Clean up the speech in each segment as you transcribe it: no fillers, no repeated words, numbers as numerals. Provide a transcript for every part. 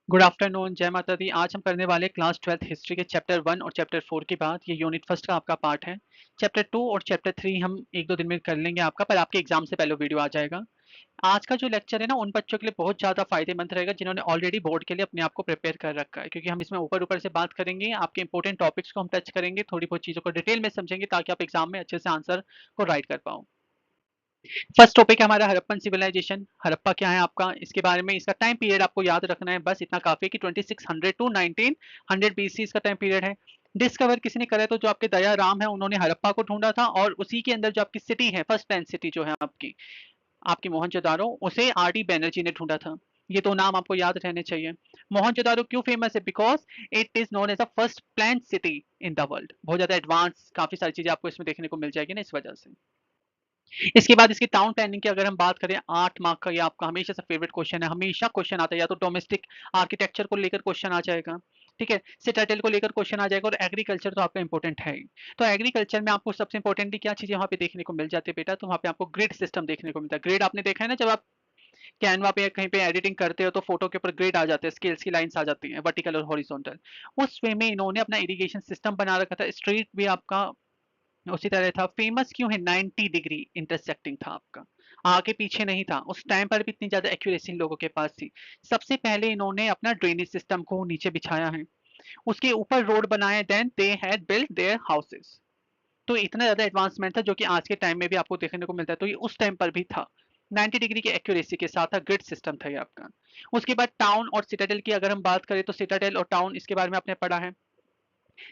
Good afternoon, जय माता दी। आज हम करने वाले क्लास 12th हिस्ट्री के चैप्टर 1 और चैप्टर 4 की बात। ये यूनिट फर्स्ट का आपका पार्ट है। चैप्टर 2 और चैप्टर 3 हम एक दो दिन में कर लेंगे आपका, पर आपके एग्जाम से पहले वीडियो आ जाएगा। आज का जो लेक्चर है ना, उन बच्चों के लिए बहुत ज़्यादा फायदेमंद रहेगा जिन्होंने ऑलरेडी बोर्ड के लिए अपने आप को प्रिपेयर कर रखा है, क्योंकि हम इसमें ऊपर ऊपर से बात करेंगे, आपके इंपॉर्टेंट टॉपिक्स को हम टच करेंगे, थोड़ी बहुत चीज़ों को डिटेल में समझेंगे ताकि आप एग्जाम में अच्छे से आंसर को राइट कर पाओ। फर्स्ट टॉपिक है हमारा हड़प्पन सिविलाइजेशन। हड़प्पा क्या है आपका, इसके बारे में इसका टाइम पीरियड आपको याद रखना है, बस इतना काफी है कि 2600 टू 1900 बीसी इसका टाइम पीरियड है। डिस्कवर किसने करा, तो जो आपके दया राम है उन्होंने हड़प्पा को ढूंढा था, और उसी के अंदर जो आपकी सिटी है, फर्स्ट प्लान सिटी जो है आपकी आपकी मोहनजोदारो, उसे आर डी बैनर्जी ने ढूंढा था। ये दो नाम आपको याद रहने चाहिए। मोहनजोदारो क्यों फेमस है, because it is known as a first plan city in the world. बहुत ज्यादा एडवांस काफी सारी चीजें आपको इसमें देखने को मिल जाएगी ना, इस वजह से। इसके बाद इसकी टाउन प्लानिंग की अगर हम बात करें, 8 मार्क का ये आपका हमेशा से फेवरेट क्वेश्चन है। हमेशा क्वेश्चन आता है, या तो डोमेस्टिक आर्किटेक्चर को लेकर क्वेश्चन आ जाएगा, ठीक है, सिटाडेल को लेकर क्वेश्चन आ जाएगा, और एग्रीकल्चर तो आपका इंपॉर्टेंट है ही। तो एग्रीकल्चर में आपको सबसे इंपॉर्टेंटली क्या चीजें वहां पे देखने को मिल जाती है बेटा, तो वहां पे आपको ग्रिड सिस्टम देखने को मिलता है। ग्रिड आपने देखा है ना, जब आप कैनवा पे या कहीं पे एडिटिंग करते हो तो फोटो के ऊपर ग्रिड आ जाते हैं, स्केल्स की लाइंस आ जाती हैं, वर्टिकल और हॉरिजॉन्टल। उस वे में इन्होंने अपना इरिगेशन सिस्टम बना रखा था। स्ट्रीट भी आपका उसी तरह था। फेमस क्यों है, 90 डिग्री इंटरसेक्टिंग था आपका, आगे पीछे नहीं था। उस टाइम पर भी इतनी ज्यादा एक्यूरेसी इन लोगों के पास थी। सबसे पहले इन्होंने अपना ड्रेनेज सिस्टम को नीचे बिछाया है, उसके ऊपर रोड बनाए, then they had built their houses. तो इतना ज्यादा एडवांसमेंट था जो कि आज के टाइम में भी आपको देखने को मिलता है, तो ये उस टाइम पर भी था। 90 डिग्री की एक्यूरेसी के साथ था, ग्रिड सिस्टम था ये आपका। उसके बाद टाउन और सिटाडेल की अगर हम बात करें, तो सिटाडेल और टाउन इसके बारे में आपने पढ़ा है।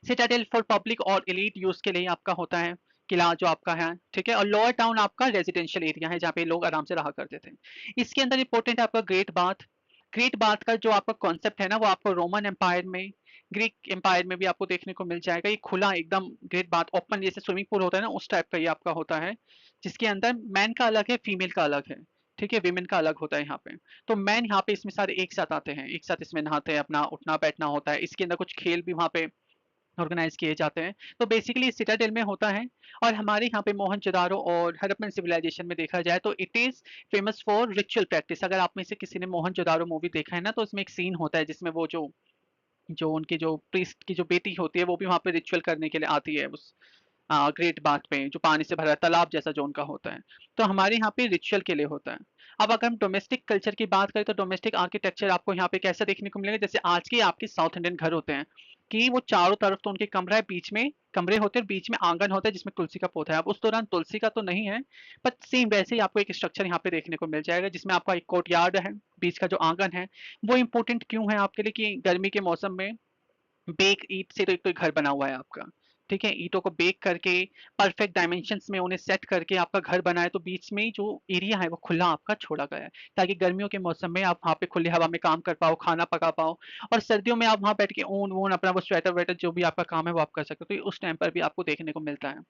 सिटाडेल फॉर पब्लिक और एलीट यूज के लिए आपका होता है, किला जो आपका है, ठीक है। और लोअर टाउन आपका रेजिडेंशियल एरिया है जहाँ पे लोग आराम से रहा करते थे। इसके अंदर इंपॉर्टेंट है आपका ग्रेट बाथ। ग्रेट बाथ का जो आपका कॉन्सेप्ट है ना, वो आपको रोमन एम्पायर में, ग्रीक एम्पायर में भी आपको देखने को मिल जाएगा। ये खुला एकदम ग्रेट बाथ, ओपन जैसे स्विमिंग पूल होता है ना, उस टाइप का ये आपका होता है, जिसके अंदर मैन का अलग है, फीमेल का अलग है, ठीक है, विमेन का अलग होता है यहाँ पे। तो मैन यहाँ पे इसमें सारे एक साथ आते हैं, एक साथ इसमें नहाते हैं, अपना उठना बैठना होता है। इसके अंदर कुछ खेल भी वहाँ पे ऑर्गेनाइज किए जाते हैं। तो बेसिकली सिटाडेल में होता है। और हमारे यहाँ पे मोहनजोदारो और हड़प्पन सिविलाइजेशन में देखा जाए तो it is famous for ritual practice. अगर आप में से किसी ने मोहनजोदारो मूवी देखा है ना, तो उसमें एक सीन होता है जिसमें वो जो जो उनकी जो प्रीस्ट की जो बेटी होती है, वो भी वहां पे रिचुअल करने के लिए आती है, उस ग्रेट बाथ पे जो पानी से भरा है, तालाब जैसा जो उनका होता है। तो हमारे यहाँ पे रिचुअल के लिए होता है। अब अगर हम डोमेस्टिक कल्चर की बात करें, तो डोमेस्टिक आर्किटेक्चर आपको यहाँ पे कैसा देखने को मिलेगा, जैसे आज के आपके साउथ इंडियन घर होते हैं, कि वो चारों तरफ तो उनके कमरा है, बीच में कमरे होते हैं, बीच में आंगन होता है जिसमें तुलसी का पौधा है। अब उस दौरान तुलसी का तो नहीं है, पर सेम वैसे ही आपको एक स्ट्रक्चर यहाँ पे देखने को मिल जाएगा, जिसमें आपका एक कोर्टयार्ड है, बीच का जो आंगन है। वो इंपॉर्टेंट क्यों है आपके लिए, कि गर्मी के मौसम में बेक ईट से तो एक तो घर बना हुआ है आपका, ठीक है, ईंटों को बेक करके परफेक्ट डायमेंशंस में उन्हें सेट करके आपका घर बना है, तो बीच में जो एरिया है वो खुला आपका छोड़ा गया है, ताकि गर्मियों के मौसम में आप वहाँ पे खुली हवा में काम कर पाओ, खाना पका पाओ, और सर्दियों में आप वहाँ बैठ के ऊन वून अपना वो स्वेटर वेटर जो भी आपका काम है वो आप कर सकते हो। तो ये उस टाइम पर भी आपको देखने को मिलता है।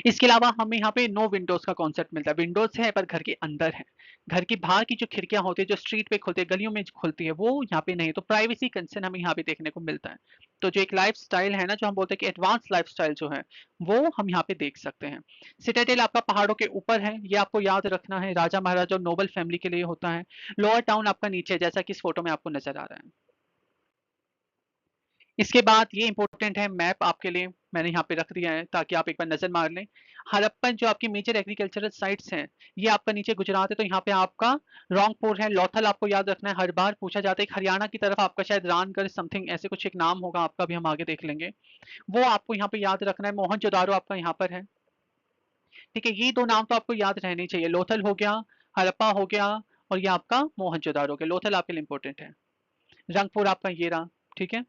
इसके अलावा हमें यहाँ पे नो विंडोज का कॉन्सेप्ट मिलता है। विंडोज है पर घर के अंदर है, घर की बाहर की जो खिड़कियां होती है जो स्ट्रीट पे खुलती है, गलियों में खुलती है, वो यहाँ पे नहीं। तो प्राइवेसी कंसर्न हमें यहाँ पे देखने को मिलता है। तो जो एक लाइफ स्टाइल है ना, जो हम बोलते हैं कि एडवांस लाइफ स्टाइल जो है, वो हम यहाँ पे देख सकते हैं। सिटाडेल आपका पहाड़ों के ऊपर है, ये आपको याद रखना है, राजा महाराजा और नोबल फैमिली के लिए होता है। लोअर टाउन आपका नीचे है, जैसा कि इस फोटो में आपको नजर आ रहा है। इसके बाद ये इंपॉर्टेंट है, मैप आपके लिए मैंने यहाँ पे रख दिया है ताकि आप एक बार नजर मार लें। हड़प्पन जो आपकी मेजर एग्रीकल्चरल साइट्स हैं, ये आपका नीचे गुजरात है, तो यहाँ पे आपका रोंगपुर है। लौथल आपको याद रखना है, हर बार पूछा जाता है। एक हरियाणा की तरफ आपका शायद रानगढ़ समथिंग ऐसे कुछ एक नाम होगा आपका, भी हम आगे देख लेंगे। वो आपको यहाँ पे याद रखना है। मोहनजोदारो आपका यहाँ पर है, ठीक है। ये दो नाम तो आपको याद रहने चाहिए, लोथल हो गया, हड़प्पा हो गया, और ये आपका मोहनजोदारो हो गया। लोथल आपके लिए इंपॉर्टेंट है, रंगपुर आपका ये रहा, ठीक है।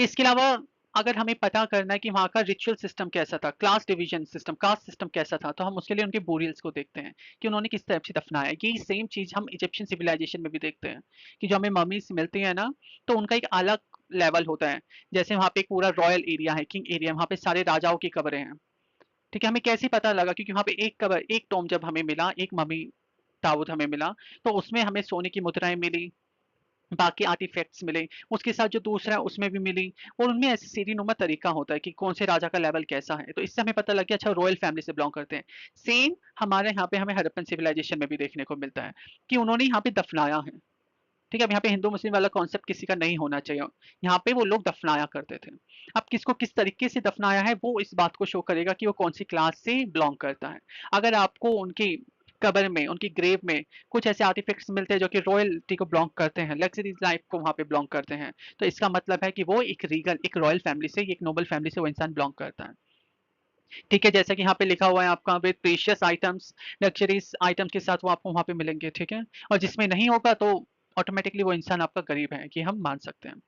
इसके अलावा अगर हमें पता करना है कि वहाँ का रिचुअल सिस्टम कैसा था, class division system, caste system कैसा था, तो हम उसके लिए उनके बोरियल्स को देखते हैं कि उन्होंने किस टाइप से दफनाया है। यही सेम चीज हम इजिप्शियन सिविलाइजेशन में भी देखते हैं, कि जो हमें ममीज मिलती है ना, तो उनका एक अलग लेवल होता है। जैसे वहाँ पे एक पूरा रॉयल एरिया है, किंग एरिया, वहाँ पे सारे राजाओं की कब्रें हैं, ठीक है। हमें कैसे पता लगा, क्योंकि वहाँ पे एक कब्र, एक टॉम जब हमें मिला, एक मम्मी ताबूत हमें मिला, तो उसमें हमें सोने की मुद्राएं मिली, बाकी आर्टिफैक्ट्स मिले, उसके साथ जो दूसरा है उसमें भी मिली। और उनमें ऐसे सीढ़ी नुमा तरीका होता है कि कौन से राजा का लेवल कैसा है, तो इससे हमें पता लग गया अच्छा रॉयल फैमिली से बिलोंग करते हैं। सेम हमारे यहाँ पे हमें हड़प्पन सिविलाइजेशन में भी देखने को मिलता है कि उन्होंने यहाँ पे दफनाया है, ठीक है, अब यहाँ पे हिंदू मुस्लिम वाला कॉन्सेप्ट किसी का नहीं होना चाहिए। यहाँ पे वो लोग दफनाया करते थे। अब किसको किस तरीके से दफनाया है वो इस बात को शो करेगा कि वो कौन सी क्लास से बिलोंग करता है। अगर आपको उनकी कब्र में, उनकी ग्रेव में कुछ ऐसे आर्टिफैक्ट्स मिलते हैं जो कि रॉयल्टी को बिलोंग करते हैं, लग्जरी लाइफ को वहाँ पे बिलोंग करते हैं, तो इसका मतलब है कि वो एक रीगल, एक रॉयल फैमिली से, एक नोबल फैमिली से वो इंसान बिलोंग करता है। ठीक है, जैसा कि यहाँ पे लिखा हुआ है आपका with precious items, luxuries items के साथ वो आपको वहाँ पे मिलेंगे। ठीक है, और जिसमें नहीं होगा तो ऑटोमेटिकली वो इंसान आपका गरीब है, कि हम मान सकते हैं।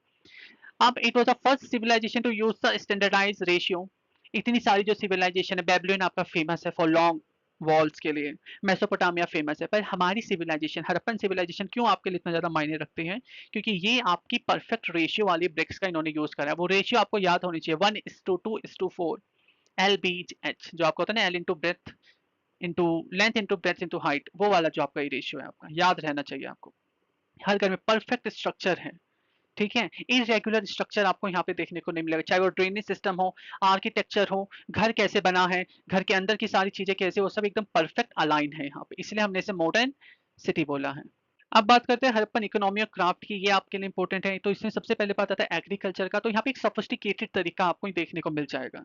अब it was the first civilisation to use the standardise ratio. इतनी सारी जो सिविलाइजेशन है, बेबीलोन आपका फेमस है फॉर लॉन्ग वॉल्स के लिए, मेसोपोटामिया फेमस है, पर हमारी सिविलाइजेशन, हड़प्पन सिविलाइजेशन क्यों आपके लिए इतना ज्यादा मायने रखती है? क्योंकि ये आपकी परफेक्ट रेशियो वाली ब्रिक्स का इन्होंने यूज करा है। वो रेशियो आपको याद होनी चाहिए, 1:2:4, एल बी एच, जो आपको होता है ना, L into breadth into length into breadth into height, वो वाला जो आपका रेशियो है आपका याद रहना चाहिए आपको। हर घर में परफेक्ट स्ट्रक्चर है। ठीक है, इरेगुलर स्ट्रक्चर आपको यहाँ पे देखने को नहीं मिलेगा, चाहे वो ड्रेनेज सिस्टम हो, आर्किटेक्चर हो, घर कैसे बना है, घर के अंदर की सारी चीजें कैसे, वो सब एकदम परफेक्ट अलाइन है यहाँ पे, इसलिए हमने इसे मॉडर्न सिटी बोला है। अब बात करते हैं हड़प्पन इकोनॉमी और क्राफ्ट की, ये आपके लिए इंपॉर्टेंट है। तो इसमें सबसे पहले बात आता है एग्रीकल्चर का, तो यहाँ पे एक सोफिस्टिकेटेड तरीका आपको देखने को मिल जाएगा।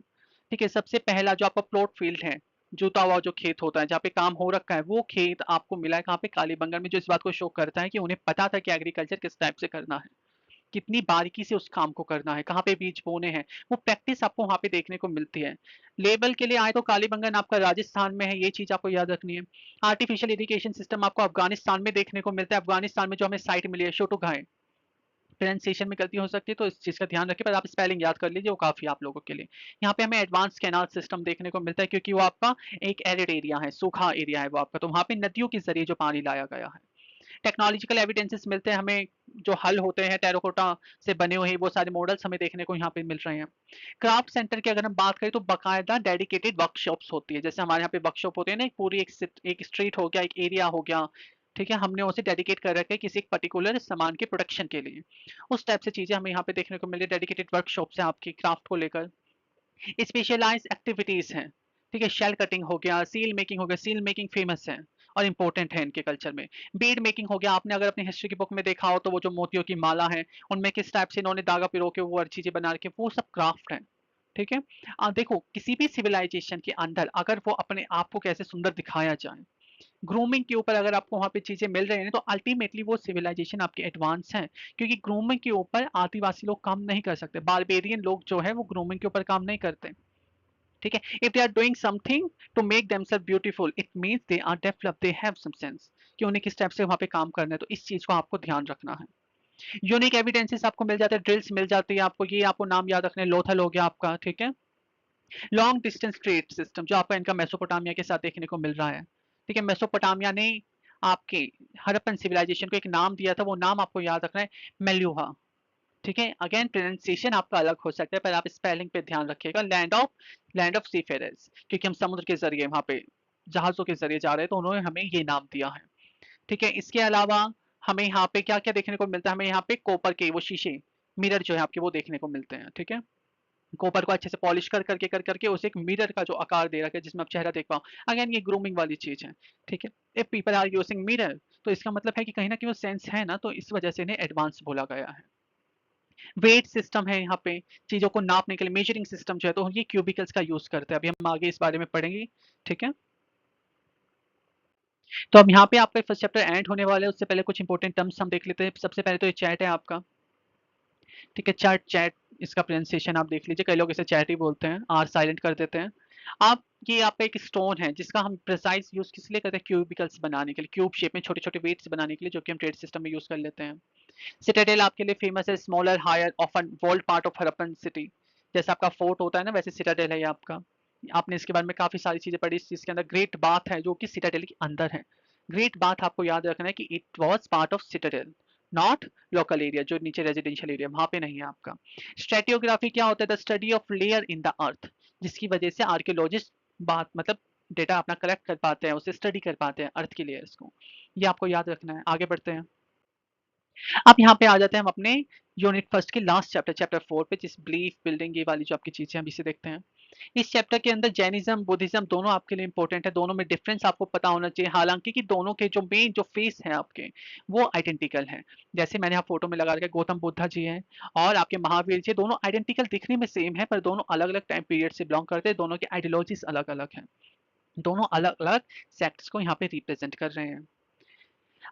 ठीक है, सबसे पहला जो आपका प्लॉट फील्ड है, जोता हुआ जो खेत होता है जहाँ पे काम हो रखा है, वो खेत आपको मिला है कहाँ पे, कालीबंगन में, जो इस बात को शो करता है कि उन्हें पता था कि एग्रीकल्चर किस टाइप से करना है, कितनी बारीकी से उस काम को करना है, कहाँ पे बीज बोने हैं, वो प्रैक्टिस आपको वहाँ पे देखने को मिलती है। लेबल के लिए आए तो कालीबंगन आपका राजस्थान में है, ये चीज आपको याद रखनी है। आर्टिफिशियल इरिगेशन सिस्टम आपको अफगानिस्तान में देखने को मिलता है। अफगानिस्तान में जो हमें साइट मिली है शोटुगाई, प्रोनाउंसिएशन में गलती हो सकती है तो इस चीज का ध्यान रखिए, पर आप स्पेलिंग याद कर लीजिए, वो काफी आप लोगों के लिए। यहाँ पे हमें एडवांस कैनाल सिस्टम देखने को मिलता है, क्योंकि वो आपका एक एरिड एरिया है, सूखा एरिया है वो आपका, तो वहाँ पे नदियों के जरिए जो पानी लाया गया है। टेक्नोलॉजिकल एविडेंसेस मिलते हैं हमें, जो हल होते हैं टेराकोटा से बने हुए, वो सारे मॉडल्स हमें देखने को यहाँ पे मिल रहे हैं। क्राफ्ट सेंटर की अगर हम बात करें तो बाकायदा डेडिकेटेड वर्कशॉप्स होती है, जैसे हमारे यहाँ पे वर्कशॉप होते हैं ना, एक पूरी एक स्ट्रीट हो गया, एक एरिया हो गया। ठीक है, हमने उसे डेडिकेट कर रखा है किसी एक पर्टिकुलर सामान के प्रोडक्शन के लिए। उस टाइप से चीजें हमें यहाँ पे देखने को मिली, डेडिकेटेड वर्कशॉप्स हैं आपकी क्राफ्ट को लेकर। स्पेशलाइज एक्टिविटीज हैं। ठीक है, शेल कटिंग हो गया, सील मेकिंग हो गया, सील मेकिंग फेमस है और इंपॉर्टेंट है इनके कल्चर में। बीड मेकिंग हो गया, आपने अगर अपनी हिस्ट्री की बुक में देखा हो तो वो जो मोतियों की माला है, उनमें किस टाइप से इन्होंने धागा पिरो के वो चीजें बना रखी, वो सब क्राफ्ट है। ठीक है, देखो किसी भी सिविलाइजेशन के अंदर अगर वो अपने आप को कैसे सुंदर दिखाया जाए, ग्रूमिंग के ऊपर अगर आपको वहाँ पे चीजें मिल रही हैं, तो अल्टीमेटली वो सिविलाइजेशन आपके एडवांस है। क्योंकि ग्रूमिंग के ऊपर आदिवासी लोग काम नहीं कर सकते, बारबेरियन लोग जो है वो ग्रूमिंग के ऊपर काम नहीं करते। ठीक है, if they are doing something to make themself beautiful, it means they are develop, they have some sense कि उन्हें किस टाइप से वहां पे काम करना है, तो इस चीज को आपको ध्यान रखना है। यूनिक एविडेंसेस आपको मिल जाते हैं, ड्रिल्स मिल जाती है आपको, ये आपको नाम याद रखने, लोथल हो गया आपका। ठीक है, लॉन्ग डिस्टेंस ट्रेड सिस्टम जो आपका इनका मेसोपोटामिया के साथ देखने को मिल रहा है। ठीक है, मेसोपोटामिया ने आपके हड़प्पन सिविलाइजेशन को एक नाम दिया था, वो नाम आपको याद रखना है, मेल्यूहा। ठीक है, अगेन प्रोनाउंसिएशन आपका अलग हो सकता है, पर आप स्पेलिंग पे ध्यान रखिएगा। लैंड ऑफ सीफेरर्स, क्योंकि हम समुद्र के जरिए वहां पे जहाजों के जरिए जा रहे हैं, तो उन्होंने हमें ये नाम दिया है। ठीक है, इसके अलावा हमें यहाँ पे क्या क्या देखने को मिलता है, हमें यहाँ पे कॉपर के वो शीशे, मिरर जो है आपके, वो देखने को मिलते हैं। ठीक है, कॉपर को अच्छे से पॉलिश कर करके उसे एक मिरर का जो आकार दे रखा है जिसमें आप चेहरा देख पाओ। अगेन ये ग्रूमिंग वाली चीज है। ठीक है, if people are using mirror, तो इसका मतलब है कि कहीं ना कहीं वो सेंस है ना, तो इस वजह से इन्हें एडवांस बोला गया है। वेट सिस्टम है यहाँ पे, चीजों को नापने के लिए मेजरिंग सिस्टम जो है, तो ये क्यूबिकल्स का यूज करते हैं, अभी हम आगे इस बारे में पढ़ेंगे। ठीक है, तो अब यहाँ पे आपका फर्स्ट चैप्टर एंड होने वाला है, उससे पहले कुछ इंपॉर्टेंट टर्म्स हम देख लेते हैं। सबसे पहले तो ये चैट है आपका। ठीक है, चैट चैट, इसका प्रोनाउंसिएशन आप देख लीजिए, कई लोग इसे चैट ही बोलते हैं, आर साइलेंट कर देते हैं। आप ये आपका एक स्टोन है जिसका हम प्रिसाइज यूज किस लिए करते हैं, क्यूबिकल्स बनाने के लिए, क्यूब शेप में छोटे छोटे वेट्स बनाने के लिए, जो कि हम ट्रेड सिस्टम में यूज कर लेते हैं। सिटाडेल आपके लिए फेमस है, smaller higher often walled part of Harappan city. जैसा आपका फोर्ट होता है ना, वैसे सिटाडेल है ये आपका। आपने इसके बारे में काफी सारी चीजें पढ़ी, इस चीज के अंदर ग्रेट बाथ है जो कि सिटाडेल के अंदर है। ग्रेट बाथ आपको याद रखना है कि it was part of Citadel, not local area, जो नीचे रेजिडेंशियल एरिया वहां पे नहीं है आपका। स्ट्रेटियोग्राफी क्या होता है, the study of layer in the earth, जिसकी वजह से आर्कियोलॉजिस्ट बात मतलब डेटा अपना कलेक्ट कर पाते हैं, उसे स्टडी कर पाते हैं अर्थ की लेयर्स को। ये आपको याद रखना है। आगे बढ़ते हैं, अब यहाँ पे आ जाते हैं हम अपने यूनिट फर्स्ट के लास्ट चैप्टर, चैप्टर 4 पे, जिस बिलीफ बिल्डिंग ये वाली जो आपकी चीजें हम इसे देखते हैं। इस चैप्टर के अंदर जैनिज्म बुद्धिज्म दोनों आपके लिए इंपॉर्टेंट है, दोनों में डिफरेंस आपको पता होना चाहिए, हालांकि कि दोनों के जो मेन जो फेस है आपके वो आइडेंटिकल हैं। जैसे मैंने यहाँ फोटो में लगा रखा है, गौतम बुद्धा जी हैं और आपके महावीर जी, दोनों आइडेंटिकल दिखने में सेम है पर दोनों अलग अलग टाइम पीरियड से बिलोंग करते हैं, दोनों की आइडियोलॉजीज अलग अलग हैं, दोनों अलग अलग सेक्ट्स को यहाँ पे रिप्रेजेंट कर रहे हैं।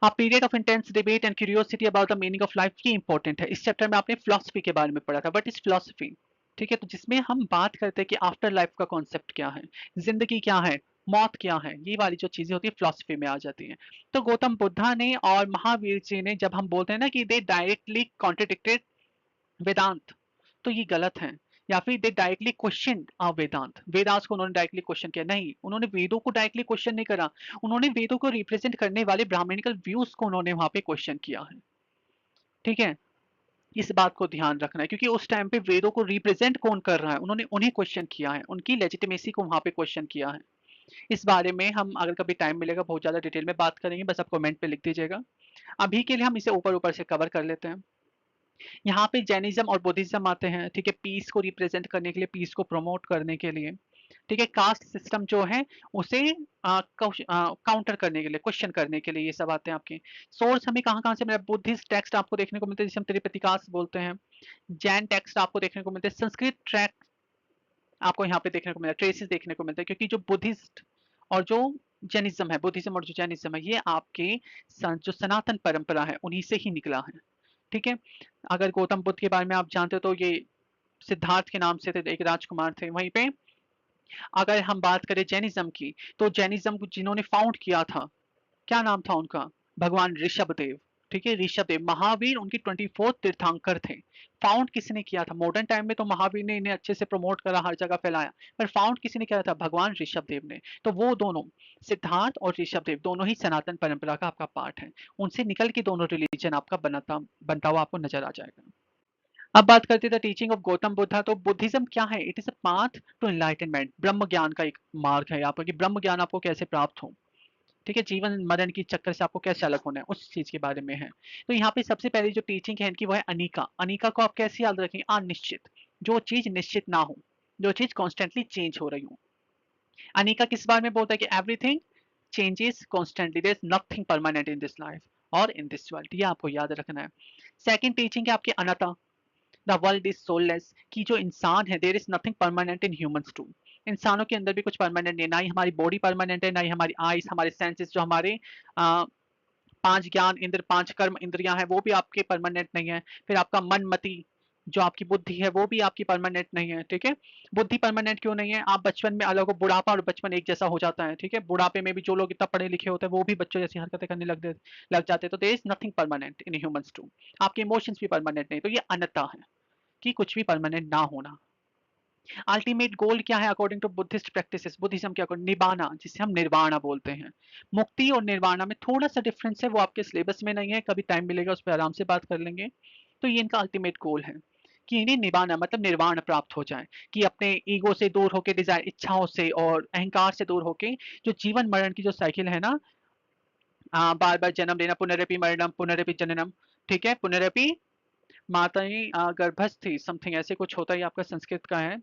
A period of intense debate and curiosity about the meaning of life ये इंपॉर्टेंट है। इस चैप्टर में आपने फिलोसफी के बारे में पढ़ा था, बट इस फिलोसफी, ठीक है, तो जिसमें हम बात करते हैं कि आफ्टर लाइफ का कॉन्सेप्ट क्या है, जिंदगी क्या है, मौत क्या है, ये वाली जो चीजें होती है फिलोसफी में आ जाती हैं। तो गौतम बुद्धा ने और महावीर जी ने, जब हम बोलते हैं ना कि दे डायरेक्टली कॉन्ट्रडिक्टेड वेदांत, तो ये गलत है। या फिर दे डायरेक्टली क्वेश्चन वेदांत, वेदांत को उन्होंने डायरेक्टली क्वेश्चन किया नहीं, उन्होंने वेदों को डायरेक्टली क्वेश्चन नहीं करा, उन्होंने वेदों को रिप्रेजेंट करने वाले ब्राह्मणिकल व्यूज को उन्होंने वहां पे क्वेश्चन किया है। ठीक है, इस बात को ध्यान रखना है, क्योंकि उस टाइम पे वेदों को रिप्रेजेंट कौन कर रहा है, उन्होंने उन्हें क्वेश्चन किया है, उनकी लेजिटिमेसी को वहां पे क्वेश्चन किया है। इस बारे में हम अगर कभी टाइम मिलेगा बहुत ज्यादा डिटेल में बात करेंगे, बस आप कमेंट पे लिख दीजिएगा। अभी के लिए हम इसे ऊपर ऊपर से कवर कर लेते हैं। यहाँ पे जैनिज्म और बुद्धिज्म आते हैं, ठीक है, पीस को रिप्रेजेंट करने के लिए, पीस को प्रमोट करने के लिए, ठीक है, कास्ट सिस्टम जो है उसे काउंटर करने के लिए, क्वेश्चन करने के लिए, ये सब आते हैं आपके। सोर्स हमें कहाँ कहाँ से मिला, बुद्धिस्ट टेक्स्ट आपको देखने को मिलते हैं जिसे हम त्रिपिटकास बोलते हैं, जैन टेक्स्ट आपको देखने को मिलते हैं, संस्कृत ट्रैक आपको यहाँ पे देखने को मिला, ट्रेसेस देखने को मिलते हैं, क्योंकि जो बुद्धिस्ट और जो जैनिज्म है, बुद्धिज्म और जो जैनिज्म है, ये आपके जो सनातन परंपरा है उन्हीं से ही निकला है। ठीक है, अगर गौतम बुद्ध के बारे में आप जानते हो तो ये सिद्धार्थ के नाम से थे, एक राजकुमार थे। वहीं पे अगर हम बात करें जैनिज्म की, तो जैनिज्म को जिन्होंने फाउंड किया था, क्या नाम था उनका, भगवान ऋषभ देव। ठीक है, ऋषभ देव महावीर उनकी 24 तीर्थंकर थे। फाउंड किसने किया था, मॉडर्न टाइम में तो महावीर ने इन्हें अच्छे से प्रमोट करा, हर जगह फैलाया, पर फाउंड किसने किया था, भगवान ऋषभ देव ने। तो वो दोनों, सिद्धार्थ और ऋषभ देव, दोनों ही सनातन परंपरा का आपका पार्ट है, उनसे निकल के दोनों रिलीजन आपका बनता हुआ आपको नजर आ जाएगा। अब बात करते हैं टीचिंग ऑफ गौतम बुद्धा। तो बुद्धिज्म क्या है, it is a path to enlightenment, ब्रह्म ज्ञान का एक मार्ग है यहाँ पर, कि ब्रह्म ज्ञान आपको कैसे प्राप्त हो, ठीक है, जीवन मरण की चक्कर से आपको कैसे अलग होना है, उस चीज के बारे में है। तो यहाँ पे सबसे पहले जो टीचिंग है इनकी वो है अनिका। अनिका को आप कैसे याद रखेंगे, अनिश्चित, जो चीज निश्चित ना हो, जो चीज कॉन्स्टेंटली चेंज हो रही हो। अनिका किस बारे में बोलता है कि everything changes constantly, there is nothing permanent in this life और इन दिस वर्ल्ड, ये आपको याद रखना है। सेकंड टीचिंग है आपकी अनता, द वर्ल्ड इज सोललेस, कि जो इंसान है, there is nothing permanent in humans too, इंसानों के अंदर भी कुछ परमानेंट नहीं है, ना ही हमारी बॉडी परमानेंट है, ना ही हमारी आईज, हमारे सेंसेस, जो हमारे आ, पांच ज्ञान इंद्र, पांच कर्म इंद्रियां हैं, वो भी आपके परमानेंट नहीं है। फिर आपका मन मति, जो आपकी बुद्धि है, वो भी आपकी परमानेंट नहीं है। ठीक है, बुद्धि परमानेंट क्यों नहीं है, आप बचपन में अलग हो, बुढ़ापा और बचपन एक जैसा हो जाता है। ठीक है, बुढ़ापे में भी जो लोग इतना पढ़े लिखे होते हैं वो भी बच्चों जैसी हरकतें करने लग जाते हैं। तो there is nothing permanent in humans too, आपके इमोशंस भी परमानेंट नहीं, तो ये अनता है कि कुछ भी परमानेंट ना होना। अल्टीमेट गोल क्या है according to Buddhist practices, Buddhism के अकॉर्डिंग निबाना, जिसे हम निर्वाणा बोलते हैं। मुक्ति और निर्वाणा में थोड़ा सा डिफरेंस है, वो आपके सिलेबस में नहीं है, कभी टाइम मिलेगा उस पर आराम से बात कर लेंगे। तो ये इनका अल्टीमेट गोल है कि इन्हें निबाना मतलब निर्वाण प्राप्त हो जाए, कि अपने ईगो से दूर होके, डिजायर इच्छाओं से और अहंकार से दूर होके, जो जीवन मरण की जो साइकिल है ना, बार बार जन्म लेना, पुनरपि मरणम पुनरपि जननम, ठीक है, पुनरपि माता ही गर्भस्थी, समथिंग ऐसे कुछ होता है, ये आपका संस्कृत का है,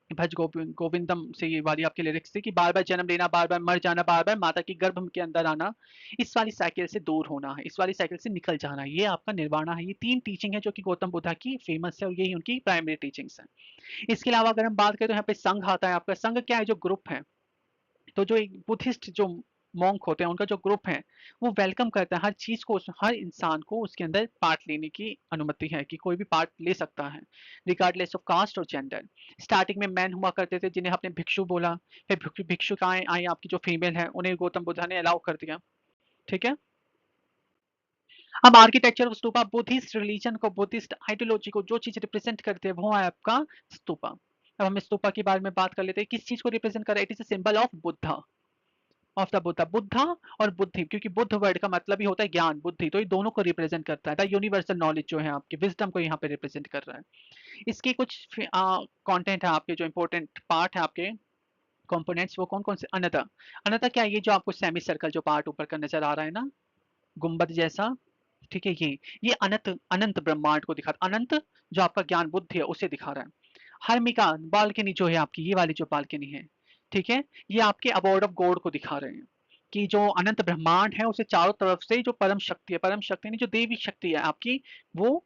भज गोविंदम से ये वाली आपके लिरिक्स थी, कि बार बार जन्म लेना, बार बार मर जाना, बार बार माता की गर्भ के अंदर आना, इस वाली साइकिल से दूर होना है, इस वाली साइकिल से निकल जाना है, ये आपका निर्वाणा है। ये तीन टीचिंग है जो कि गौतम बुद्धा की फेमस है और यही उनकी प्राइमरी टीचिंग्स है। इसके अलावा अगर हम बात करें तो यहाँ पे संघ आता है आपका। संघ क्या है, जो ग्रुप है, तो जो एक बुद्धिस्ट जो मॉन्क होते हैं उनका जो ग्रुप है, वो वेलकम करता है हर चीज को, हर इंसान को उसके अंदर पार्ट लेने की अनुमति है, कि कोई भी पार्ट ले सकता है रिगार्डलेस ऑफ कास्ट और जेंडर। स्टार्टिंग में मैन हुआ करते थे जिन्हें आपने भिक्षु बोला, फिर भिक्षुकाएं आई आपकी जो फीमेल है, उन्हें गौतम बुद्धा ने अलाउ कर दिया। ठीक है, अब architecture of stupa, Buddhist religion को, बुद्धिस्ट आइडियोलॉजी को जो चीज रिप्रेजेंट करते हैं वो है आपका स्तूपा। अब हम स्तूपा के बारे में बात कर लेते हैं, किस चीज को रिप्रेजेंट कर रहा है, it is a symbol of Buddha, of the Buddha, Buddha और बुद्धि, क्योंकि बुद्ध वर्ड का मतलब ही होता है ज्ञान बुद्धि, तो ये दोनों को रिप्रेजेंट करता है, द यूनिवर्सल नॉलेज जो है आपकी विजडम को यहाँ पे रिप्रेजेंट कर रहा है। इसके कुछ कंटेंट है आपके, जो इंपॉर्टेंट पार्ट है आपके कंपोनेंट्स, वो कौन कौन से, अनता। अनता क्या है, ये जो आपको सेमी सर्कल जो पार्ट ऊपर का नजर आ रहा है ना, गुंबद जैसा, ठीक है, ये अनंत अनंत ब्रह्मांड को दिखा, अनंत जो आपका ज्ञान बुद्धि है उसे दिखा रहा है। हर्मिका बालकनी जो है आपकी, ये वाली जो बालकनी है, ठीक है, ये आपके अबोर्ड ऑफ गॉड को दिखा रहे हैं कि जो अनंत ब्रह्मांड है उसे चारों तरफ से जो परम शक्ति है, परम शक्ति नहीं, जो देवी शक्ति है आपकी, वो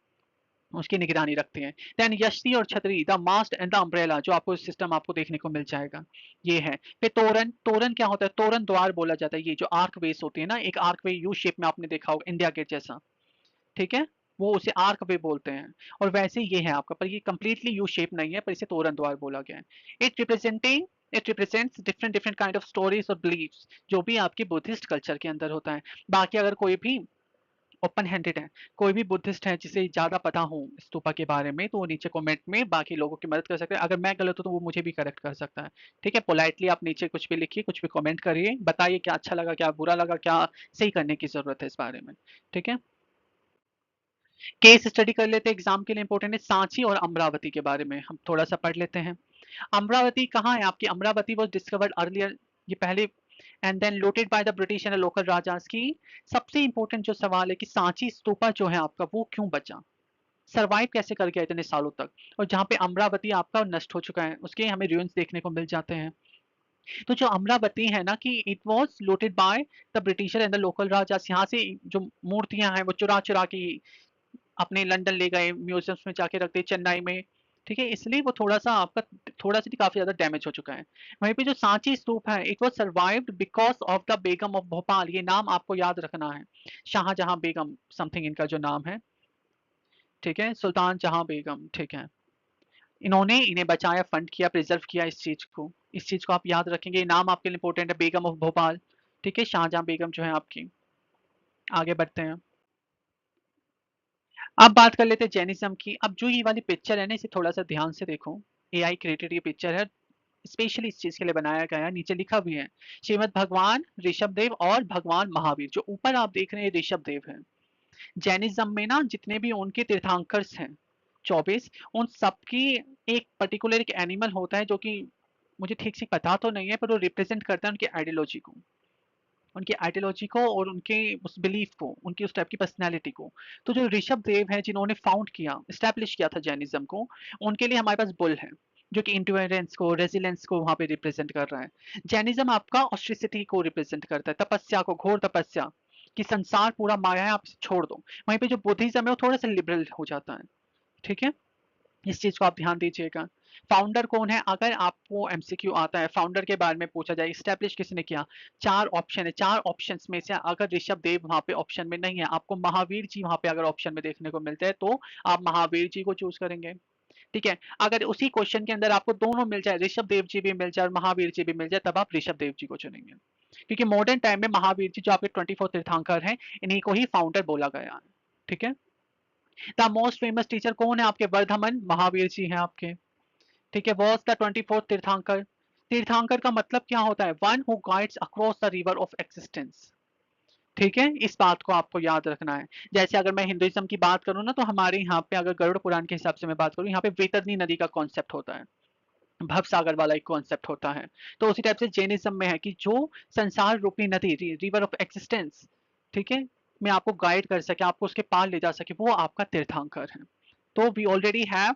उसकी निगरानी रखते हैं। देन यष्टि और छतरी, the mast and the umbrella, जो आपको सिस्टम आपको देखने को मिल जाएगा, ये है। फिर तोरण, तोरण क्या होता है, तोरण द्वार बोला जाता है, ये जो आर्क वेस होती है ना, एक आर्क वे यू शेप में आपने देखा होगा इंडिया गेट जैसा, ठीक है, वो उसे आर्क वे बोलते हैं। और वैसे ये है आपका, पर ये कंप्लीटली यू शेप नहीं है, पर इसे तोरण द्वार बोला गया है। It represents different different kind of stories और बिलीव्स, जो भी आपकी बुद्धिस्ट कल्चर के अंदर होता है। बाकी अगर कोई भी ओपन हैंडेड है, कोई भी बुद्धिस्ट है जिसे ज्यादा पता हो स्तूपा के बारे में, तो वो नीचे कमेंट में बाकी लोगों की मदद कर सकते हैं। अगर मैं गलत हूं तो वो मुझे भी करेक्ट कर सकता है, ठीक है। पोलाइटली आप नीचे कुछ भी लिखिए, कुछ भी कमेंट करिए, बताइए क्या अच्छा लगा, क्या बुरा लगा, क्या सही करने की जरूरत है इस बारे में, ठीक है। केस स्टडी कर लेते हैं, एग्जाम के लिए इंपॉर्टेंट है। सांची और अमरावती के बारे में हम थोड़ा सा पढ़ लेते हैं। अमरावती कहाँ है आपकी, अमरावती वॉज डिस्कवर्ड अर्लियर, ये पहले, and then looted by the British and local rajas की। सबसे इंपॉर्टेंट जो सवाल है कि सांची स्तूपा जो है आपका, वो क्यों बचा, सरवाइव कैसे कर गया इतने सालों तक, और जहाँ पे अमरावती आपका नष्ट हो चुका है, उसके हमें ruins देखने को मिल जाते हैं। तो जो अमरावती है ना, कि it was looted by the britisher and the local rajas, यहाँ से जो मूर्तियां हैं वो चुरा चुरा के अपने लंदन ले गए, म्यूजियम्स में जाके रख दी, चेन्नई में, ठीक है, इसलिए वो थोड़ा सा आपका, थोड़ा सा काफी ज्यादा डैमेज हो चुका है। वहीं पे जो सांची स्तूप है, it was survived because of the Begum of Bhopal, ये नाम आपको याद रखना है, शाहजहां बेगम समथिंग इनका जो नाम है, ठीक है, सुल्तान जहां बेगम, ठीक है। इन्होंने इन्हें बचाया, फंड किया, प्रिजर्व किया इस चीज को, इस चीज को आप याद रखेंगे, ये नाम आपके लिए इंपॉर्टेंट है, बेगम ऑफ भोपाल, ठीक है, शाहजहां बेगम जो है आपकी। आगे बढ़ते हैं, अब बात कर लेते हैं जैनिज्म की। अब जो ये वाली पिक्चर है ना, इसे थोड़ा सा ध्यान से देखो, एआई क्रिएटेड ये पिक्चर है, स्पेशली इस चीज के लिए बनाया गया है, नीचे लिखा भी है, श्रीमद भगवान ऋषभ देव और भगवान महावीर, जो ऊपर आप देख रहे हैं ऋषभ देव है। जैनिज्म में ना जितने भी उनके तीर्थंकर्स हैं 24, उन सबकी एक पर्टिकुलर एक एनिमल होता है, जो कि मुझे ठीक से पता तो नहीं है, पर वो रिप्रेजेंट करता है उनकी आइडियोलॉजी को, उनकी आइडियोलॉजी को और उनके उस बिलीफ को, उनकी उस टाइप की पर्सनैलिटी को। तो जो ऋषभ देव है, जिन्होंने फाउंड किया, स्टैब्लिश किया था जैनिज्म को, उनके लिए हमारे पास बुल है, जो कि इंटोलेरेंस को, रेजिलेंस को वहां पे रिप्रेजेंट कर रहा है। जैनिज्म आपका ऑस्ट्रिसिटी को रिप्रेजेंट करता है, तपस्या को, घोर तपस्या, कि संसार पूरा माया है, आप इसे छोड़ दो। वहीं पे जो बुद्धिज्म है वो थोड़ा सा लिबरल हो जाता है, ठीक है, इस चीज को आप ध्यान दीजिएगा। फाउंडर कौन है, अगर आपको एमसीक्यू आता है फाउंडर के बारे में पूछा जाए, स्टैब्लिश किसने किया, चार ऑप्शन है, चार ऑप्शंस में से अगर ऋषभ देव वहां पे ऑप्शन में नहीं है, आपको महावीर जी वहां पे अगर ऑप्शन में देखने को मिलते हैं, तो आप महावीर जी को चूज करेंगे, ठीक है। अगर उसी क्वेश्चन के अंदर आपको दोनों मिल जाए, ऋषभ देव जी भी मिल जाए और महावीर जी भी मिल जाए, तब आप ऋषभ देव जी को चुनेंगे, क्योंकि मॉडर्न टाइम में महावीर जी जो आपके 24 तीर्थंकर हैं, इन्हीं को ही फाउंडर बोला गया है, ठीक है। द मोस्ट फेमस टीचर कौन है आपके, वर्धमान महावीर जी हैं आपके, ठीक है। वॉज द 24th तीर्थंकर, तीर्थंकर का मतलब क्या होता है, one who guides across the river of existence, ठीक है, इस बात को आपको याद रखना है। जैसे अगर मैं हिंदुइज्म की बात करूं ना, तो हमारे यहाँ पे अगर गरुड़ पुराण के हिसाब से मैं बात करूं, यहाँ पे वैतरणी नदी का कॉन्सेप्ट होता है, भव सागर वाला एक कॉन्सेप्ट होता है। तो उसी टाइप से जैनिज्म में है कि जो संसार रूपी नदी, रिवर ऑफ एक्सिस्टेंस, ठीक है, मैं आपको गाइड कर सके, आपको उसके पार ले जा सके, वो आपका तीर्थंकर है। तो वी ऑलरेडी हैव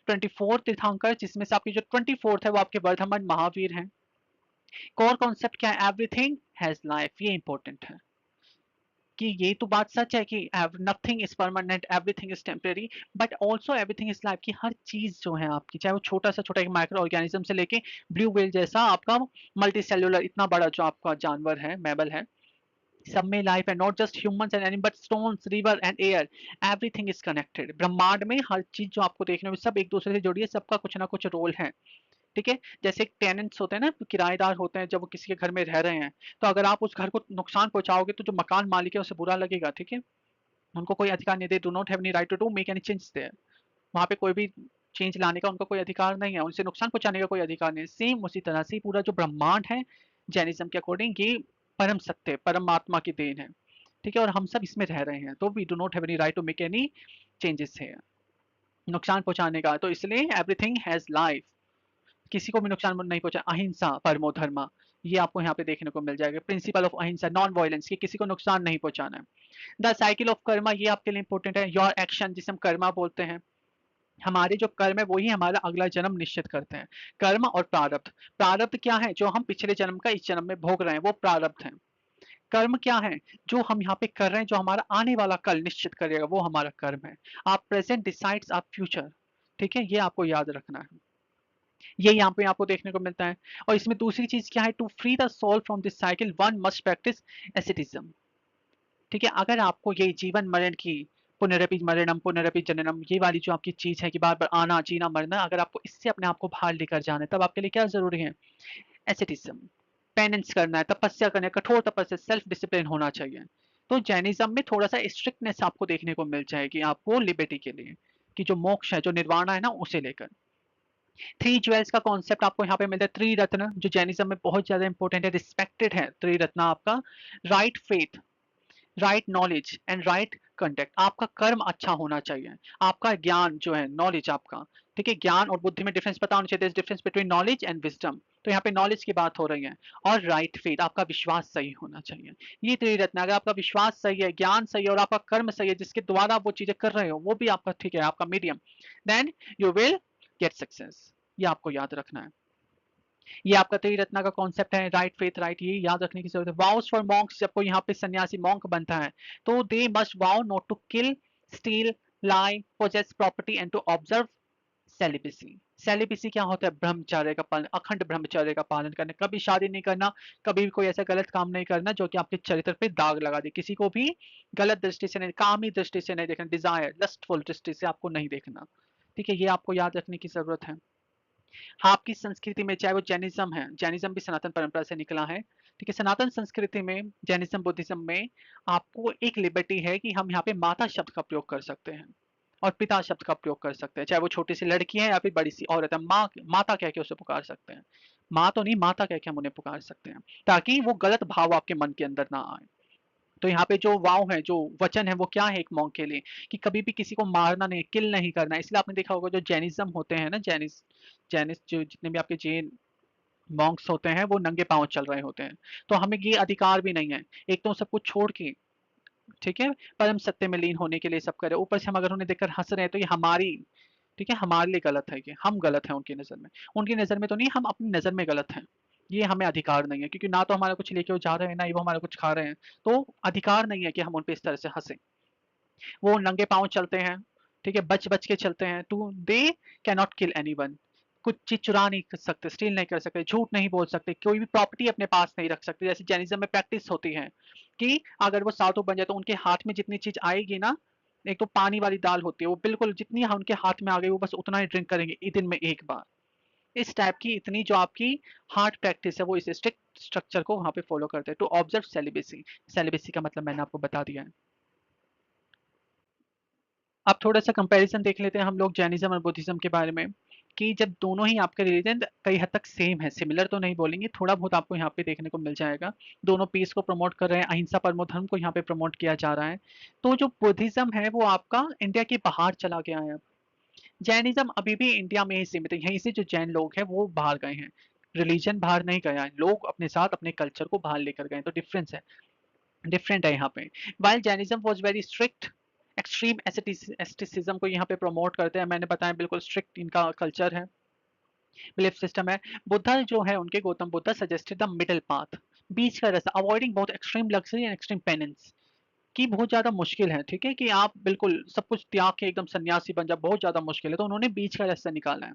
24 तीर्थंकर, जिसमें से आपकी जो 24th है वो आपके वर्धमान महावीर हैं। कोर कॉन्सेप्ट क्या है, एवरीथिंग हैज लाइफ, ये इंपॉर्टेंट है कि ये तो बात सच है कि nothing is permanent, everything is temporary, but also everything is life, की हर चीज जो है आपकी, चाहे वो छोटा सा छोटा एक माइक्रो ऑर्गेनिज्म से लेके ब्लू व्हेल जैसा आपका मल्टी सेल्यूलर इतना बड़ा जो आपका जानवर है, मैबल है, सब में लाइफ है, not just humans and animal but stones, river and air, everything is connected. ब्रह्मांड में हर चीज जो आपको देखने में, सब एक दूसरे से जुड़ी है, सबका कुछ ना कुछ रोल है, ठीक है। जैसे टेनेंट्स होते हैं ना, किराएदार होते हैं, जब वो किसी के घर में रह रहे हैं, तो अगर आप उस घर को नुकसान पहुंचाओगे, तो जो मकान मालिक है उसे बुरा लगेगा, ठीक है, उनको कोई अधिकार नहीं दे, do not have any right to do make any change there, वहां पे कोई भी चेंज लाने का उनका कोई अधिकार नहीं है, उनसे नुकसान पहुंचाने का कोई अधिकार नहीं है। सेम उसी तरह से पूरा जो ब्रह्मांड है, जैनिज्म के अकॉर्डिंग ये परम सत्य, परमात्मा की देन है, ठीक है, और हम सब इसमें रह रहे हैं, तो we do not have any right to make any changes है, नुकसान पहुंचाने का। तो इसलिए एवरीथिंग हैज लाइफ, किसी को भी नुकसान नहीं पहुंचा, अहिंसा परमो धर्मा, ये आपको यहाँ पे देखने को मिल जाएगा, प्रिंसिपल ऑफ अहिंसा, नॉन वायलेंस, की किसी को नुकसान नहीं पहुंचाना है। द साइकिल ऑफ कर्मा, ये आपके लिए इंपॉर्टेंट है, योर एक्शन, जिसे हम कर्मा बोलते हैं, हमारे जो कर्म है वही हमारा अगला जन्म निश्चित करते हैं। कर्म और प्रारब्ध। प्रारब्ध क्या है? जो हम पिछले जन्म का इस जन्म में भोग रहे हैं वो प्रारब्ध है। कर्म क्या है? जो हम यहाँ पे कर रहे हैं, जो हमारा आने वाला कल निश्चित करेगा वो हमारा कर्म है। आप प्रेजेंट डिसाइड्स आप फ्यूचर। ठीक है, ये आपको याद रखना है। ये यहाँ पे आपको देखने को मिलता है। और इसमें दूसरी चीज क्या है? To free the soul from this cycle one must practice asceticism. ठीक है, अगर आपको ये जीवन मरण की पुनरपि मरणम पुनरपि जननम ये वाली जो आपकी चीज है कि बार बार आना जीना मरना, अगर आपको इससे अपने आप को बाहर लेकर जाना है तब आपके लिए क्या जरूरी है? एसेटिज्म। पेनेंस करना है, तपस्या करना है, कठोर तपस्या, सेल्फ डिसिप्लिन होना चाहिए। तो जैनिज्म में थोड़ा सा स्ट्रिक्टनेस आपको देखने को मिल जाएगी आपको लिबर्टी के लिए, कि जो मोक्ष है जो निर्वाण है ना उसे लेकर। थ्री ज्वेल्स का कॉन्सेप्ट आपको यहाँ पे मिलता है। त्रिरत्न जो जैनिज्म में बहुत ज्यादा इंपॉर्टेंट है, रिस्पेक्टेड है। त्रिरत्न आपका right faith, right knowledge and right conduct. आपका कर्म अच्छा होना चाहिए, आपका ज्ञान जो है नॉलेज आपका, ठीक है, ज्ञान और बुद्धि में डिफरेंस पता होना चाहिए। Difference between knowledge and wisdom. तो यहाँ पे नॉलेज की बात हो रही है। और राइट फेथ, आपका विश्वास सही होना चाहिए। ये त्रिरत्न, अगर आपका विश्वास सही है, ज्ञान सही है और आपका कर्म सही है जिसके द्वारा आप वो चीजें कर रहे हो वो भी आपका ठीक है, आपका medium, then you will get success. ये आपको याद रखना है। ये आपका त्रिरत्न का कॉन्सेप्ट है, राइट फेथ राइट, ये याद रखने की जरूरत है। वाउस फॉर मॉन्क्स, जब कोई यहाँ पे सन्यासी मॉन्क बनता है तो they must vow not to kill, steal, lie, possess property and to observe celibacy. Celibacy क्या होता है? ब्रह्मचर्य का पालन, अखंड ब्रह्मचर्य का पालन करना, कभी शादी नहीं करना, कभी भी कोई ऐसा गलत काम नहीं करना जो कि आपके चरित्र पे दाग लगा दे। किसी को भी गलत दृष्टि से नहीं, कामी दृष्टि से नहीं देखना, डिजायर लस्टफुल दृष्टि से आपको नहीं देखना। ठीक है, ये आपको याद रखने की जरूरत है। आपकी संस्कृति में चाहे वो जैनिज्म है, जैनिज्म भी सनातन परंपरा से निकला है। ठीक है, सनातन संस्कृति में जैनिज्म बुद्धिज्म में आपको एक लिबर्टी है कि हम यहाँ पे माता शब्द का प्रयोग कर सकते हैं और पिता शब्द का प्रयोग कर सकते हैं, चाहे वो छोटी सी लड़की है या फिर बड़ी सी औरत है। माँ माता कह के उसे पुकार सकते हैं। माँ तो नहीं, माता कह के हम उन्हें पुकार सकते हैं, ताकि वो गलत भाव आपके मन के अंदर ना आए। तो यहाँ पे जो वाव है, जो वचन है, वो क्या है एक मॉन्क के लिए? कि कभी भी किसी को मारना नहीं, किल नहीं करना। इसलिए आपने देखा होगा जो जैनिज्म होते हैं ना, जैनिस जैनिस जो जितने भी आपके जैन मॉन्क्स होते हैं वो नंगे पांव चल रहे होते हैं। तो हमें ये अधिकार भी नहीं है, एक तो सब कुछ छोड़ के, ठीक है, परम सत्य में लीन होने के लिए सब करे। ऊपर से हम अगर उन्हें देखकर हंस रहे हैं तो ये हमारी, ठीक है, हमारे लिए गलत है, कि हम गलत हैं उनकी नजर में। उनकी नजर में तो नहीं, हम अपनी नजर में गलत हैं। ये हमें अधिकार नहीं है, क्योंकि ना तो हमारा कुछ लेके वो जा रहे हैं, ना ही वो हमारा कुछ खा रहे हैं। तो अधिकार नहीं है कि हम उन पे इस तरह से हंसे। वो नंगे पाँव चलते हैं, ठीक है, बच बच के चलते हैं। Two they can not kill anyone. कुछ चीज चुरा नहीं कर सकते, स्टील नहीं कर सकते, झूठ नहीं बोल सकते, कोई भी प्रॉपर्टी अपने पास नहीं रख सकते। जैसे जैनिज्म में प्रैक्टिस होती है कि अगर वो साधु बन जाए तो उनके हाथ में जितनी चीज आएगी ना, एक तो पानी वाली दाल होती है, वो बिल्कुल जितनी उनके हाथ में आ गई वो बस उतना ही ड्रिंक करेंगे दिन में एक बार। इस टाइप की इतनी जो आपकी हार्ड प्रैक्टिस है वो इस स्ट्रिक्ट स्ट्रक्चर को वहां पे फॉलो करते हैं। To observe celibacy. सेलिबेसी का मतलब मैंने आपको बता दिया है। अब थोड़ा-सा कंपैरिज़न देख लेते हैं हम लोग जैनिज़्म और बुद्धिज़्म के बारे में, कि जब दोनों ही आपके रिलीजन कई हद तक सेम है, सिमिलर तो नहीं बोलेंगे, थोड़ा बहुत आपको यहाँ पे देखने को मिल जाएगा। दोनों पीस को प्रमोट कर रहे हैं, अहिंसा परमो धर्म को यहाँ पे प्रमोट किया जा रहा है। तो जो बुद्धिज़्म है वो आपका इंडिया के बाहर चला गया है अब। जैनिज़्म अभी भी इंडिया में ही सीमित है, यहीं से जो जैन लोग हैं वो बाहर गए हैं। रिलीजन बाहर नहीं गया है, लोग अपने साथ अपने कल्चर को बाहर लेकर गए हैं, तो डिफरेंस है, डिफरेंट है यहाँ पे। While Jainism was very strict, extreme asceticism को यहाँ पे प्रमोट करते हैं। मैंने बताया बिल्कुल स्ट्रिक्ट इनका कल्चर है, बिलीफ सिस्टम है। बुद्धा जो है उनके Gautam Buddha suggested the middle path, बीच का रास्ता, अवॉइडिंग बहुत extreme luxury and extreme penance, की बहुत ज्यादा मुश्किल है। ठीक है, कि आप बिल्कुल सब कुछ त्याग के एकदम सन्यासी बन जाओ, बहुत ज्यादा मुश्किल है। तो उन्होंने बीच का रास्ता निकाला है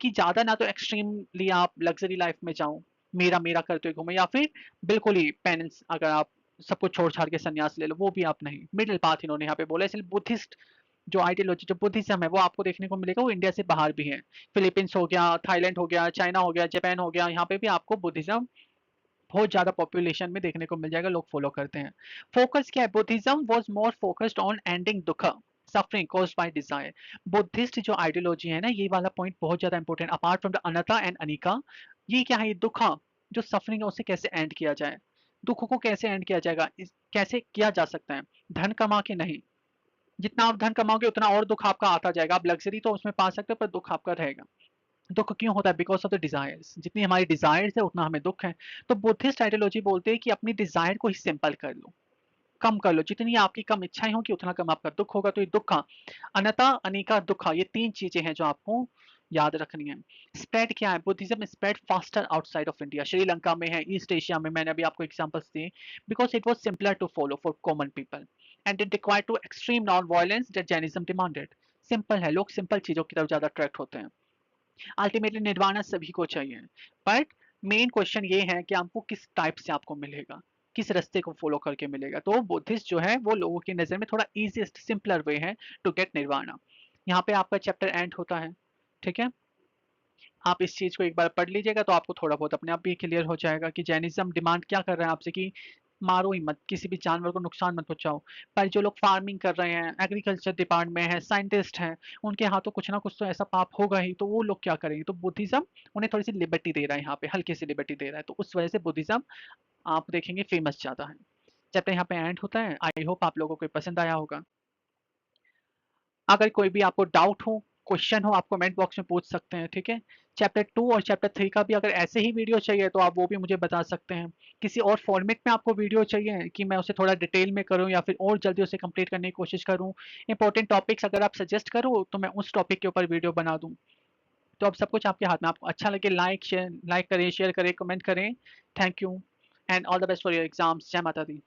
कि ज्यादा ना तो एक्सट्रीमली आप लग्जरी लाइफ में जाओ, मेरा मेरा करते हुए घूमो, या फिर बिल्कुल ही पेनेंस, अगर आप सब कुछ छोड़ छाड़ के संन्यास ले लो, वो भी आप नहीं। मिडिल पाथ इन्होंने यहाँ पे बोला। इसलिए बुद्धिस्ट जो आइडियोलॉजी, जो बुद्धिज्म है वो आपको देखने को मिलेगा वो इंडिया से बाहर भी है। फिलीपींस हो गया, थाईलैंड हो गया, चाइना हो गया, जापान हो गया, यहाँ पे भी आपको बुद्धिज्म बहुत ज्यादा पॉपुलेशन में देखने को मिल जाएगा, लोग फॉलो करते हैं। फोकस क्या है? Buddhism was more focused on ending dukh, suffering caused by desire. Buddhist जो आइडियोलॉजी है ना, ये वाला पॉइंट बहुत ज्यादा important, apart from the anatta and anicca. ये क्या है? ये दुख, जो सफरिंग है उसे कैसे एंड किया जाए, दुख को कैसे एंड किया जाएगा, कैसे किया जा सकता है? धन कमा के नहीं, जितना आप धन कमाओगे उतना और दुख आपका आता जाएगा। आप लग्जरी तो उसमें पा सकते हो पर दुख आपका रहेगा। दुख क्यों होता है? बिकॉज ऑफ द डिजायर्स, जितनी हमारी डिजायर्स है उतना हमें दुख है। तो बुद्धिस्ट आइडियोलॉजी बोलते हैं कि अपनी डिजायर को ही सिंपल कर लो, कम कर लो, जितनी आपकी कम इच्छाएं होंगी उतना कम आपका दुख होगा। तो ये दुखा, अनता, अनिका, दुखा, ये 3 चीजें हैं जो आपको याद रखनी है। स्प्रेड क्या है? Buddhism spread faster outside of India. Sri Lanka में है, ईस्ट एशिया में, मैंने अभी आपको एग्जांपल्स दिए। Because it was simpler to follow for common people and it required to extreme non violence that Jainism demanded. Simple है, लोग सिंपल चीजों की तरफ ज्यादा अट्रैक्ट होते हैं। अल्टीमेटली निर्वाणा सभी को चाहिए, बट मेन क्वेश्चन ये है कि आपको किस टाइप से आपको मिलेगा, किस रास्ते को फॉलो करके मिलेगा। तो बुद्धिस्ट जो है वो लोगों की नजर में थोड़ा इजीएस्ट सिंपलर वे है टू गेट निर्वाणा। यहाँ पे आपका चैप्टर एंड होता है, ठीक है। आप इस चीज को एक बार पढ़ लीजिएगा तो आपको थोड़ा बहुत अपने आप भी क्लियर हो जाएगा कि जैनिज्म डिमांड क्या कर रहा है आपसे कि मारो ही मत, किसी भी जानवर को नुकसान मत पहुंचाओ। पर जो लोग फार्मिंग कर रहे हैं, एग्रीकल्चर डिपार्टमेंट में है, साइंटिस्ट हैं, उनके हाथों कुछ ना कुछ तो ऐसा पाप होगा ही, तो वो लोग क्या करेंगे? तो बुद्धिज्म उन्हें थोड़ी सी लिबर्टी दे रहा है, यहाँ पे हल्की सी लिबर्टी दे रहा है, तो उस वजह से बुद्धिज्म आप देखेंगे फेमस ज्यादा है। चैप्टर यहाँ पे एंड होता है। आई होप आप लोगों को पसंद आया होगा। अगर कोई भी आपको डाउट हो, क्वेश्चन हो, आप कमेंट बॉक्स में पूछ सकते हैं, ठीक है। चैप्टर 2 और चैप्टर 3 का भी अगर ऐसे ही वीडियो चाहिए तो आप वो भी मुझे बता सकते हैं। किसी और फॉर्मेट में आपको वीडियो चाहिए कि मैं उसे थोड़ा डिटेल में करूं या फिर और जल्दी उसे कंप्लीट करने की कोशिश करूं। इंपॉर्टेंट टॉपिक्स अगर आप सजेस्ट करो तो मैं उस टॉपिक के ऊपर वीडियो बना दूं। तो अब सब कुछ आपके हाथ में। आपको अच्छा लगे लाइक करें, शेयर करें, कमेंट करें। Thank you and all the best for your exams. जय माता दी।